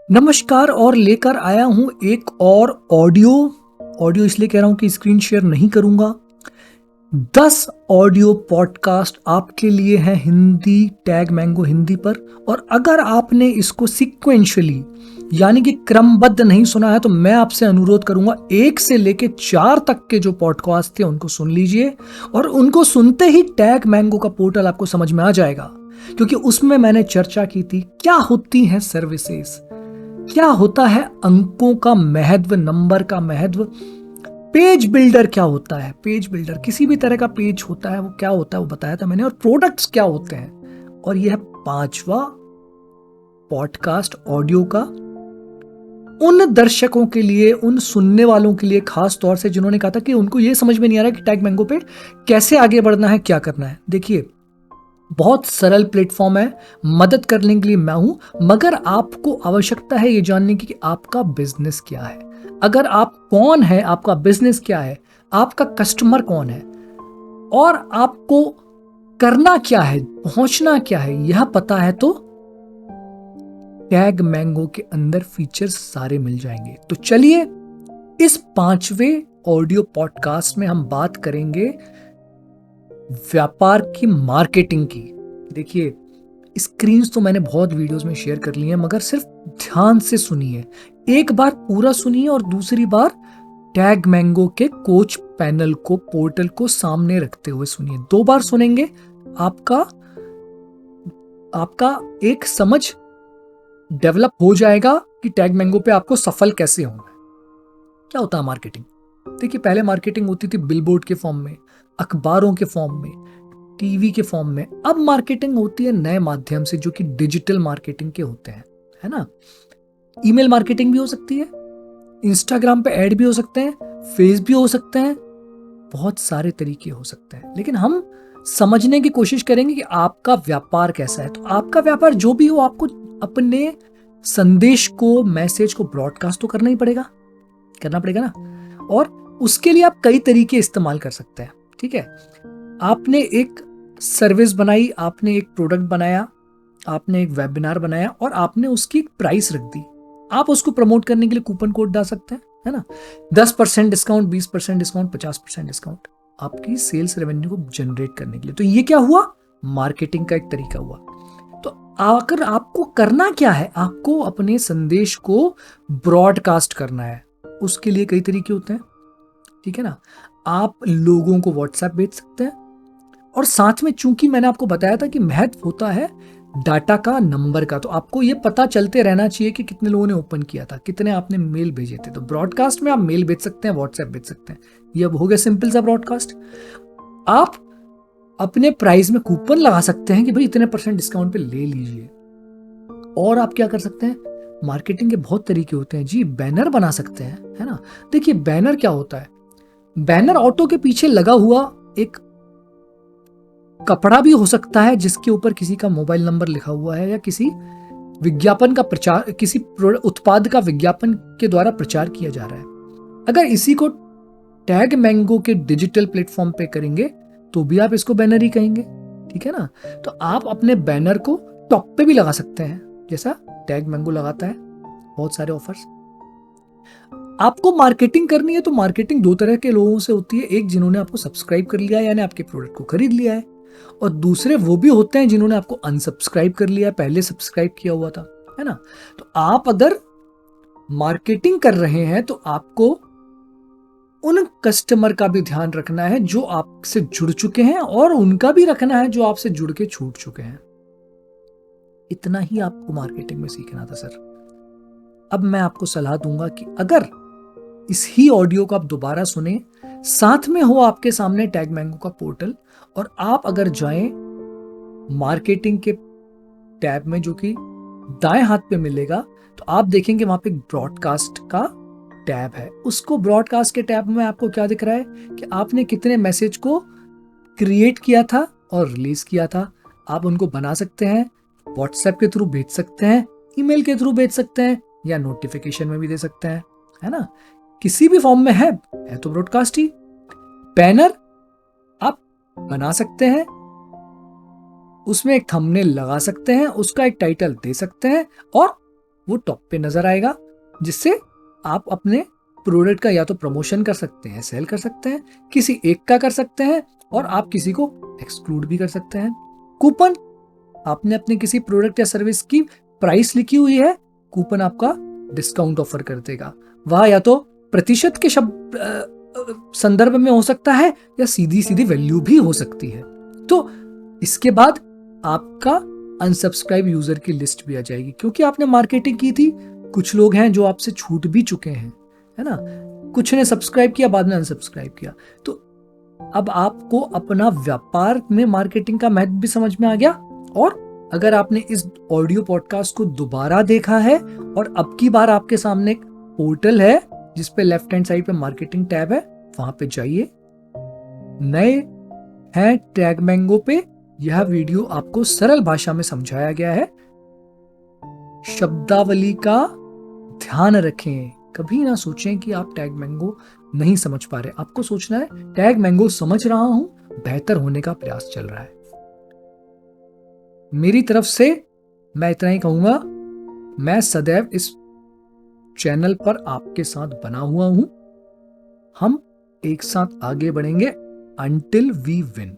नमस्कार और लेकर आया हूं एक और ऑडियो इसलिए कह रहा हूं कि स्क्रीन शेयर नहीं करूंगा। 10 ऑडियो पॉडकास्ट आपके लिए है हिंदी टैग मैंगो हिंदी पर। और अगर आपने इसको सिक्वेंशियली यानी कि क्रमबद्ध नहीं सुना है तो मैं आपसे अनुरोध करूंगा 1 से लेके 4 तक के जो पॉडकास्ट थे उनको सुन लीजिए। और उनको सुनते ही टैग मैंगो का पोर्टल आपको समझ में आ जाएगा, क्योंकि उसमें मैंने चर्चा की थी क्या होती हैं सर्विसेज, क्या होता है अंकों का महत्व, नंबर का महत्व, पेज बिल्डर क्या होता है, पेज बिल्डर किसी भी तरह का पेज होता है वो क्या होता है वो बताया था मैंने, और प्रोडक्ट्स क्या होते हैं। और यह 5वां पॉडकास्ट ऑडियो का उन दर्शकों के लिए, उन सुनने वालों के लिए खास तौर से जिन्होंने कहा था कि उनको यह समझ में नहीं आ रहा कि टैग मैंगो पे कैसे आगे बढ़ना है, क्या करना है। देखिए, बहुत सरल प्लेटफॉर्म है, मदद करने के लिए मैं हूं, मगर आपको आवश्यकता है ये जानने की कि आपका बिजनेस क्या है। अगर आप कौन है, आपका बिजनेस क्या है, आपका कस्टमर कौन है और आपको करना क्या है, पहुंचना क्या है, यह पता है तो टैग मैंगो के अंदर फीचर्स सारे मिल जाएंगे। तो चलिए, इस 5वें ऑडियो पॉडकास्ट में हम बात करेंगे व्यापार की मार्केटिंग की। देखिए, स्क्रीन्स तो मैंने बहुत वीडियोस में शेयर कर ली हैं, मगर सिर्फ ध्यान से सुनिए। एक बार पूरा सुनिए और दूसरी बार टैग मैंगो के कोच पैनल को, पोर्टल को सामने रखते हुए सुनिए। 2 बार सुनेंगे, आपका एक समझ डेवलप हो जाएगा कि टैग मैंगो पे आपको सफल कैसे होना है। क्या होता है मार्केटिंग? देखिए, पहले मार्केटिंग होती थी बिलबोर्ड के फॉर्म में, अखबारों के फॉर्म में, टीवी के फॉर्म में। अब मार्केटिंग होती है नए माध्यम से, जो कि डिजिटल मार्केटिंग के होते हैं, है ना। ईमेल मार्केटिंग भी हो सकती है, इंस्टाग्राम पे ऐड भी हो सकते हैं, फेस भी हो सकते हैं, बहुत सारे तरीके हो सकते हैं। लेकिन हम समझने की कोशिश करेंगे कि आपका व्यापार कैसा है। तो आपका व्यापार जो भी हो, आपको अपने संदेश को, मैसेज को ब्रॉडकास्ट तो करना पड़ेगा ना। और उसके लिए आप कई तरीके इस्तेमाल कर सकते हैं। ठीक है, आपने एक सर्विस बनाई, आपने एक प्रोडक्ट बनाया, आपने एक वेबिनार बनाया और आपने उसकी एक प्राइस रख दी। आप उसको प्रमोट करने के लिए कूपन कोड डाल सकते हैं, है ना। 10% डिस्काउंट, 20% डिस्काउंट, 50% डिस्काउंट, आपकी सेल्स रेवेन्यू को जनरेट करने के लिए। तो ये क्या हुआ? मार्केटिंग का एक तरीका हुआ। तो अगर आपको करना क्या है, आपको अपने संदेश को ब्रॉडकास्ट करना है, उसके लिए कई तरीके होते हैं। ठीक है ना। आप लोगों को व्हाट्सएप भेज सकते हैं, और साथ में चूंकि मैंने आपको बताया था कि महत्व होता है डाटा का, नंबर का, तो आपको ये पता चलते रहना चाहिए कि कितने लोगों ने ओपन किया था, कितने आपने मेल भेजे थे। तो ब्रॉडकास्ट में आप मेल भेज सकते हैं, व्हाट्सएप भेज सकते हैं। ये अब हो गया सिंपल सा ब्रॉडकास्ट। आप अपने प्राइस में कूपन लगा सकते हैं कि भाई इतने % डिस्काउंट पे ले लीजिए। और आप क्या कर सकते हैं, मार्केटिंग के बहुत तरीके होते हैं जी। बैनर बना सकते हैं, है ना। देखिए, बैनर क्या होता है? बैनर ऑटो के पीछे लगा हुआ एक कपड़ा भी हो सकता है जिसके ऊपर किसी का मोबाइल नंबर लिखा हुआ है, या किसी विज्ञापन का प्रचार, किसी उत्पाद का विज्ञापन के द्वारा प्रचार किया जा रहा है। अगर इसी को टैग मैंगो के डिजिटल प्लेटफॉर्म पे करेंगे तो भी आप इसको बैनर ही कहेंगे। ठीक है ना। तो आप अपने बैनर को टॉप पे भी लगा सकते हैं, जैसा टैग मैंगो लगाता है, बहुत सारे ऑफर्स। आपको मार्केटिंग करनी है तो मार्केटिंग 2 तरह के लोगों से होती है। एक, जिन्होंने आपको सब्सक्राइब कर लिया है, यानी आपके प्रोडक्ट को खरीद लिया है, और दूसरे वो भी होते हैं जिन्होंने आपको अनसब्सक्राइब कर लिया है, पहले सब्सक्राइब किया हुआ था, है ना। तो आप अगर मार्केटिंग कर रहे हैं तो आपको उन कस्टमर का भी ध्यान रखना है जो आपसे जुड़ चुके हैं, और उनका भी रखना है जो आपसे जुड़ के छूट चुके हैं। इतना ही आपको मार्केटिंग में सीखना था सर। अब मैं आपको सलाह दूंगा कि अगर इस ही ऑडियो को आप दोबारा सुने, साथ में हो आपके सामने टैग मैंगो का पोर्टल, और आप अगर जाएं मार्केटिंग के टैब में, जो कि दाएं हाथ पे मिलेगा, तो आप देखेंगे वहां पे ब्रॉडकास्ट का टैब है। उसको ब्रॉडकास्ट के टैब में आपको क्या दिख रहा है कि आपने कितने मैसेज को क्रिएट किया था और रिलीज किया था। आप उनको बना सकते हैं, व्हाट्सएप के थ्रू भेज सकते हैं, ईमेल के थ्रू भेज सकते हैं, या नोटिफिकेशन में भी दे सकते हैं, है ना। किसी भी फॉर्म में है तो ब्रॉडकास्ट ही। बैनर आप बना सकते हैं, उसमें एक थंबनेल लगा सकते हैं, उसका एक टाइटल दे सकते हैं, और वो टॉप पे नजर आएगा, जिससे आप अपने प्रोडक्ट का या तो प्रमोशन कर सकते हैं, सेल कर सकते हैं, किसी एक का कर सकते हैं, और आप किसी को एक्सक्लूड भी कर सकते हैं। कूपन, आपने अपने किसी प्रोडक्ट या सर्विस की प्राइस लिखी हुई है, कूपन आपका डिस्काउंट ऑफर कर देगा। वह या तो प्रतिशत के संदर्भ में हो सकता है या सीधी सीधी वैल्यू भी हो सकती है। तो इसके बाद आपका अनसब्सक्राइब यूजर की लिस्ट भी आ जाएगी, क्योंकि आपने मार्केटिंग की थी। कुछ लोग हैं जो आपसे छूट भी चुके हैं, है ना, कुछ ने सब्सक्राइब किया, बाद में अनसब्सक्राइब किया। तो अब आपको अपना व्यापार में मार्केटिंग का महत्व भी समझ में आ गया। और अगर आपने इस ऑडियो पॉडकास्ट को दोबारा देखा है और अब की बार आपके सामने एक पोर्टल है जिसपे लेफ्ट हैंड साइड पे मार्केटिंग टैब है, वहां पे जाइए। नए हैं टैगमैंगो पे, यह वीडियो आपको सरल भाषा में समझाया गया है। शब्दावली का ध्यान रखें, कभी ना सोचें कि आप टैगमैंगो नहीं समझ पा रहे। आपको सोचना है टैगमैंगो समझ रहा हूं, बेहतर होने का प्रयास चल रहा है। मेरी तरफ से मैं इतना ही कहूंगा। मैं सदैव इस चैनल पर आपके साथ बना हुआ हूं। हम एक साथ आगे बढ़ेंगे until we win।